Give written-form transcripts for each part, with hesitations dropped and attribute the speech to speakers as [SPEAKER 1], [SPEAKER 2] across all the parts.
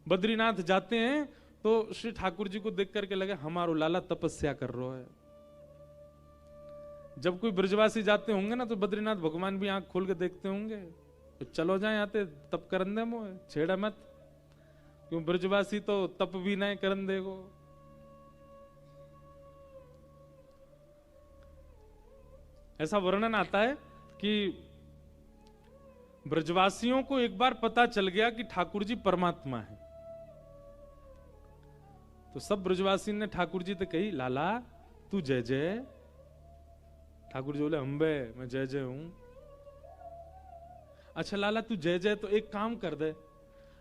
[SPEAKER 1] बद्रीनाथ जाते हैं तो श्री ठाकुर जी को देख करके लगे हमारो लाला तपस्या कर रहा है। जब कोई ब्रजवासी जाते होंगे ना तो बद्रीनाथ भगवान भी आंख खोल के देखते होंगे, तो चलो जाए आते तप करन दे मोए, छेड़ा मत, क्यों ब्रजवासी तो तप भी नहीं करन देगो। ऐसा वर्णन आता है कि ब्रजवासियों को एक बार पता चल गया कि ठाकुर जी परमात्मा है, तो सब ब्रजवासी ने ठाकुर जी से कही लाला तू जय जय। ठाकुर जी बोले अंबे मैं जय जय हूं। अच्छा लाला तू जय जय, तो एक काम कर दे,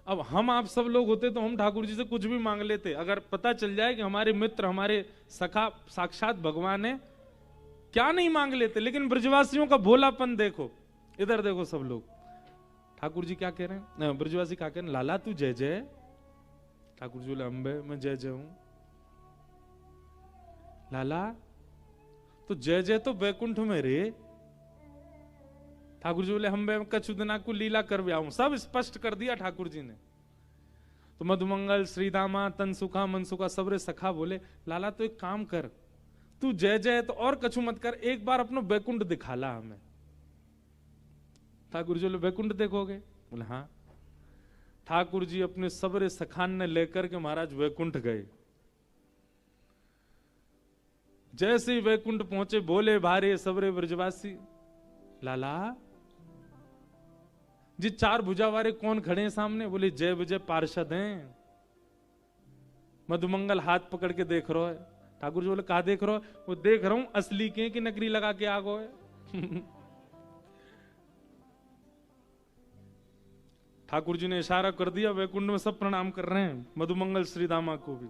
[SPEAKER 1] अब हम आप सब लोग होते तो हम ठाकुर जी से कुछ भी मांग लेते, अगर पता चल जाए कि हमारे मित्र हमारे सखा साक्षात भगवान है, क्या नहीं मांग लेते। लेकिन ब्रजवासियों का भोलापन देखो, इधर देखो सब लोग, ठाकुर जी क्या कह रहे हैं, ब्रजवासी क्या कह रहे हैं, लाला तू जय जय। ठाकुर जी बोले अंबे मैं जय जय हूं। लाला तो जय जय तो वैकुंठ में रे। ठाकुर जी बोले हम कछुदना को लीला कर आऊं, सब स्पष्ट कर दिया ठाकुर जी ने। तो मधुमंगल श्रीदामा तनसुखा मनसुखा सबरे सखा बोले लाला तो एक काम कर, तू जय जय तो और कछु मत कर, एक बार अपना वैकुंठ दिखाला हमें। ठाकुर जी बोले वैकुंठ देखोगे? बोले हाँ। ठाकुर जी अपने सबरे सखान ने लेकर के महाराज वैकुंठ गए। जैसे ही वैकुंठ पहुंचे बोले भारे सबरे ब्रजवासी लाला जी चार भुजा वाले कौन खड़े हैं सामने? बोले जय विजय पार्षद हैं। मधुमंगल हाथ पकड़ के देख रहा है। ठाकुर जी बोले कहा देख रहा हो? वो देख रहा हूं असली के कि नकली लगा के आ गए। ठाकुर जी ने इशारा कर दिया, वैकुंठ में सब प्रणाम कर रहे हैं, मधुमंगल श्रीदामा को भी।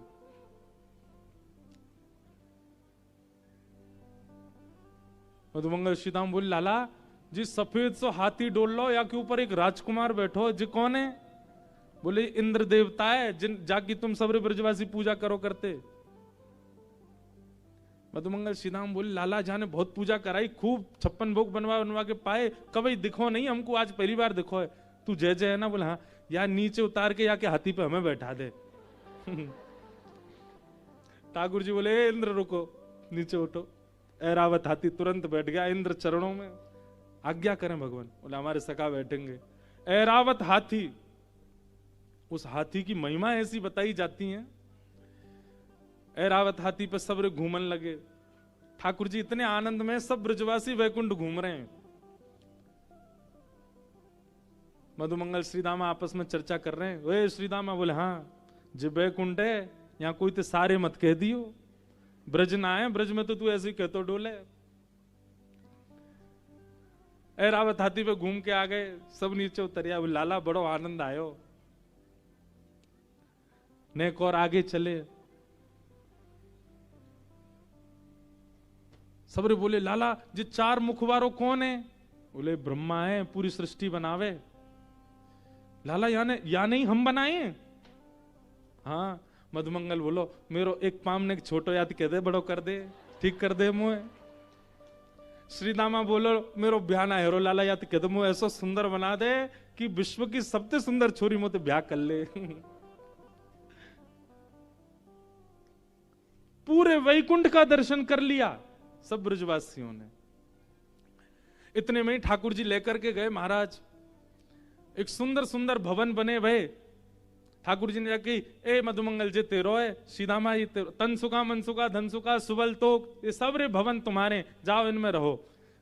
[SPEAKER 1] मधुमंगल श्रीदाम बोले लाला जी सफेद सो हाथी डोल लो, या के ऊपर एक राजकुमार बैठो, जी कौन है? बोले इंद्र देवता है, जिन जाकी तुम सबरे ब्रजवासी पूजा करो करते। मधुमंगल श्रीदाम बोले लाला जाने बहुत पूजा कराई, खूब 56 भोग बनवा बनवा के पाए, कभी दिखो नहीं हमको, आज पहली बार दिखो है। तू जय जय है ना? बोला हाँ। यार नीचे उतार के याके हाथी पे हमें बैठा दे। ठाकुर जी बोले इंद्र रुको, नीचे उठो। ऐरावत हाथी तुरंत बैठ गया इंद्र चरणों में। आज्ञा करें भगवान। बोला हमारे सखा बैठेंगे। ऐरावत हाथी, उस हाथी की महिमा ऐसी बताई जाती है। ऐरावत हाथी पर सबरे घूमन लगे। ठाकुर जी इतने आनंद में, सब ब्रजवासी वैकुंठ घूम रहे हैं। मधुमंगल श्रीदामा आपस में चर्चा कर रहे हैं। वे श्रीदामा बोले हाँ जी वैकुंठ है, यहां कोई तो सारे मत कह दियो, ब्रज ना है, ब्रज में तो तू ऐसे ही कहतो डोले। ऐरावत हाथी पे घूम के आ गए, सब नीचे उतरिया। लाला बड़ो आनंद आयो। नेक और आगे चले। सबरे बोले लाला जी चार मुखवारो कौन है? बोले ब्रह्मा है, पूरी सृष्टि बनावे। लाला या नहीं हम बनाए? हाँ। मधुमंगल बोलो मेरो एक पाम ने छोटो याद कह दे, बड़ो कर दे, ठीक कर दे मुझे। श्रीदामा बोलो मेरो ब्याह ना हेरो, लाला याद कह दे मुझे ऐसा सुंदर बना दे कि विश्व की सबसे सुंदर छोरी मोते ब्याह कर ले। पूरे वैकुंठ का दर्शन कर लिया सब ब्रजवासियों ने। इतने में ही ठाकुर जी लेकर के गए महाराज, एक सुंदर सुंदर भवन बने भय। ठाकुर जी ने जाके ए मधुमंगल जी तेरो है, सीधामा जी तेरो, तनसुखा मनसुखा धनसुखा सुबल तोक, ये सब रे भवन तुम्हारे, जाओ इनमें रहो।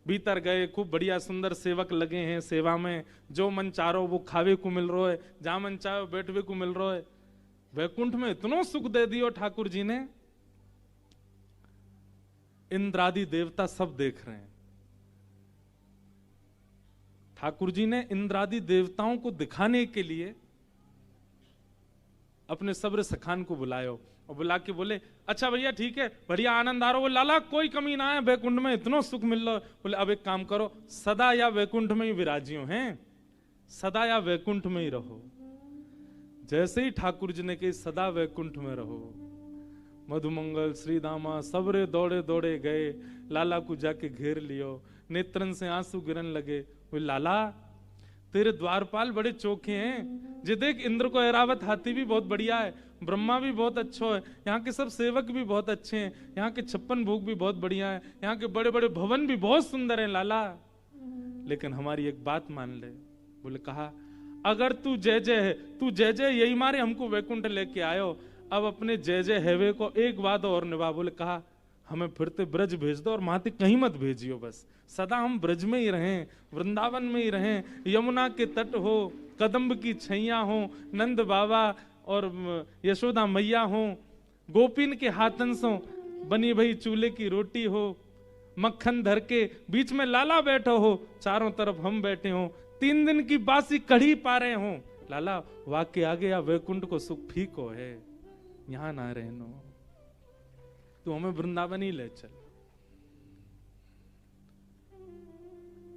[SPEAKER 1] भीतर गए, खूब बढ़िया सुंदर सेवक लगे हैं सेवा में, जो मन चारो वो खावे को मिल रहा है, जहां मन चाहो बैठवे को मिल रहा है। वैकुंठ में इतनो सुख दे दियो ठाकुर जी ने, इंद्रादि देवता सब देख रहे हैं। ठाकुर जी ने इंद्रादि देवताओं को दिखाने के लिए अपने सब्र सखान को बुलायो और बुला के बोले अच्छा भैया ठीक है, बढ़िया आनंद आ रहा हो। लाला कोई कमी ना है, वैकुंठ में इतना सुख मिल रहा है। बोले अब एक काम करो, सदा या वैकुंठ में ही विराजियो हैं, सदा या वैकुंठ में ही रहो। जैसे ही ठाकुर जी ने कही सदा वैकुंठ में रहो, मधुमंगल श्रीदामा सबरे दौड़े दौड़े गए, लाला को जाके घेर लियो, नेत्रन से आंसू गिरन लगे। बोले लाला तेरे द्वारपाल बड़े चोखे हैं, जे देख इंद्र को ऐरावत हाथी भी बहुत बढ़िया है, ब्रह्मा भी बहुत अच्छा है, यहाँ के सब सेवक भी बहुत अच्छे हैं, यहाँ के 56 भोग भी बहुत बढ़िया है, यहाँ के बड़े बड़े भवन भी बहुत सुंदर हैं लाला, लेकिन हमारी एक बात मान ले। बोले कहा अगर तू जय जय है, तू जय जय यही मारे हमको वैकुंठ लेके आयो, अब अपने जय जय हैवे को एक वादा और निभा। बोले कहा हमें फिरते ब्रज भेज दो और माते कहीं मत भेजियो, बस सदा हम ब्रज में ही रहें, वृंदावन में ही रहें, यमुना के तट हो, कदम्ब की छैया हो, नंद बाबा और यशोदा मैया हो, गोपीन के हाथंसों बनी भई चूल्हे की रोटी हो, मक्खन धर के बीच में लाला बैठो हो, चारों तरफ हम बैठे हो, 3 दिन की बासी कढ़ी पा रहे हो, लाला वाक्य आ गया वैकुंठ को सुख फीको है, यहां ना रहनो, तू हमें वृंदावन ही ले चल।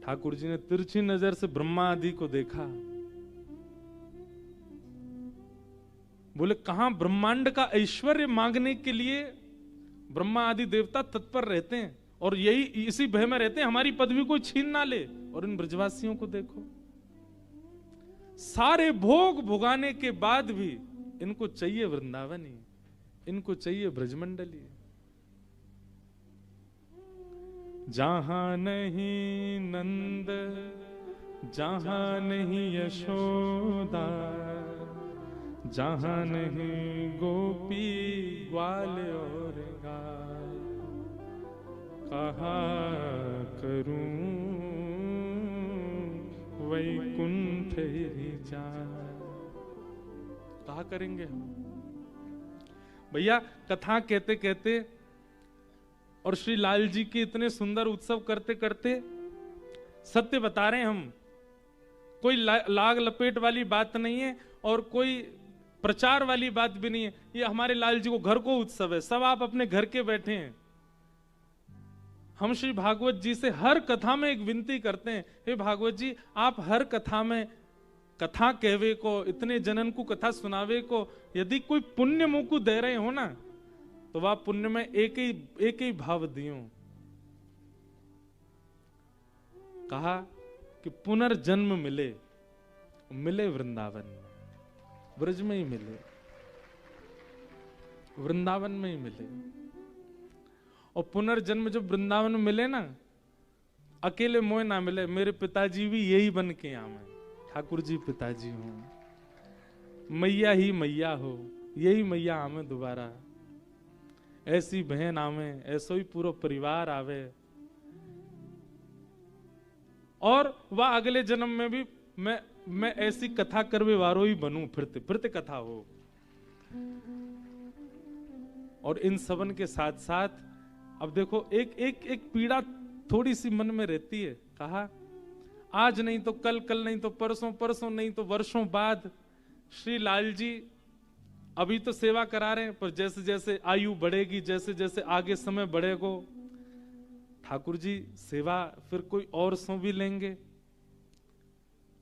[SPEAKER 1] ठाकुर जी ने तिरछी नजर से ब्रह्मा आदि को देखा, बोले कहां ब्रह्मांड का ऐश्वर्य मांगने के लिए ब्रह्मा आदि देवता तत्पर रहते हैं और यही इसी भय में रहते हैं हमारी पदवी को छीन ना ले। और इन ब्रजवासियों को देखो, सारे भोग भुगाने के बाद भी इनको चाहिए वृंदावन ही, इनको चाहिए ब्रजमंडली। जहां नहीं नंद, जहां नहीं यशोदा, जहां नहीं गोपी ग्वाल और गाय, कहा करूं वैकुंठ ही जाए। कहा करेंगे हम भैया। कथा कहते कहते और श्री लाल जी के इतने सुंदर उत्सव करते करते सत्य बता रहे हैं हम, कोई लाग लपेट वाली बात नहीं है और कोई प्रचार वाली बात भी नहीं है। ये हमारे लाल जी को घर को उत्सव है, सब आप अपने घर के बैठे हैं। हम श्री भागवत जी से हर कथा में एक विनती करते हैं, हे भागवत जी आप हर कथा में कथा कहवे को, इतने जनन को कथा सुनावे को, यदि कोई पुण्य मुंह को दे रहे हो ना तो वह पुण्य में एक ही भाव दियो। कहा कि पुनर्जन्म मिले, मिले वृंदावन में, ब्रज में ही मिले, वृंदावन में ही मिले। और पुनर्जन्म जब वृंदावन में मिले ना, अकेले मोह ना मिले, मेरे पिताजी भी यही बन के आवे, ठाकुर जी पिताजी हो, मैया ही मैया हो, यही मैया आवे दोबारा, ऐसी बहन आवे, ऐसो ही पूरा परिवार आवे, और वह अगले जन्म में भी मैं ऐसी कथा करवे वारो ही बनूं, फिरते फिरते कथा हो। और इन सबन के साथ साथ अब देखो एक पीड़ा थोड़ी सी मन में रहती है। कहा आज नहीं तो कल, कल नहीं तो परसों, परसों नहीं तो वर्षों बाद श्री लाल जी अभी तो सेवा करा रहे हैं, पर जैसे जैसे आयु बढ़ेगी, जैसे जैसे आगे समय बढ़ेगा, ठाकुर जी सेवा फिर कोई और सौ भी लेंगे,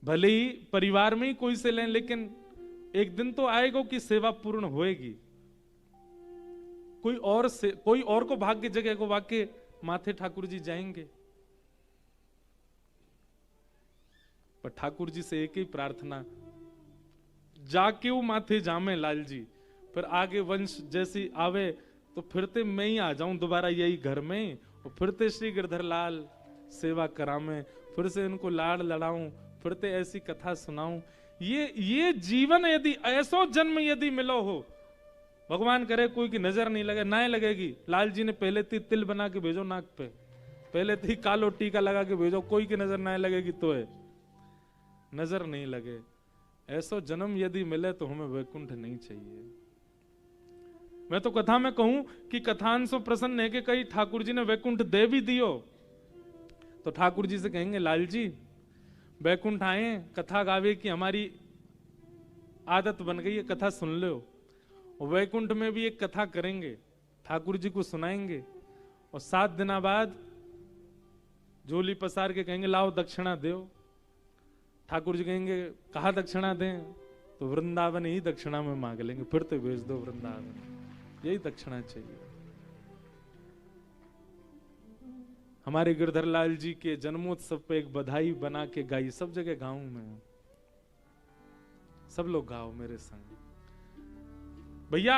[SPEAKER 1] भले ही परिवार में ही कोई से लें, लेकिन एक दिन तो आएगा कि सेवा पूर्ण होएगी। कोई और को भाग्य जगह को वाके माथे ठाकुर जी जाएंगे। पर ठाकुर जी से एक ही प्रार्थना, जाके वो माथे जामे लाल जी, फिर आगे वंश जैसी आवे तो फिरते मैं ही आ जाऊं दोबारा यही घर में, और फिरते श्री गिरधर लाल सेवा करामे, फिर से इनको लाड़ लड़ाऊं, फिरते ऐसी कथा सुनाऊं। ये जीवन यदि ऐसो जन्म यदि मिलो हो, भगवान करे कोई की नजर नहीं लगे, ना लगेगी। लाल जी ने पहले थी तिल बना के भेजो नाक पे, पहले थी कालो टीका लगा के भेजो, कोई की नजर ना लगेगी तो है, नजर नहीं लगे। ऐसो जन्म यदि मिले तो हमें वैकुंठ नहीं चाहिए। मैं तो कथा में कहूं कि कथान सो प्रसन्न है कि कहीं ठाकुर जी ने वैकुंठ दे भी दियो तो ठाकुर जी से कहेंगे लाल जी वैकुंठ आए, कथा गावे की हमारी आदत बन गई है, कथा सुन लो। वैकुंठ में भी एक कथा करेंगे, ठाकुर जी को सुनाएंगे, और 7 दिन बाद झोली पसार के कहेंगे लाओ दक्षिणा दो। ठाकुर जी कहेंगे कहा दक्षिणा दें, तो वृंदावन ही दक्षिणा में मांग लेंगे, फिर तो भेज दो वृंदावन, यही दक्षिणा चाहिए। हमारे गिरधर लाल जी के जन्मोत्सव पे एक बधाई बना के गाई, सब जगह गाऊं मैं, सब लोग गाओ मेरे संग। भैया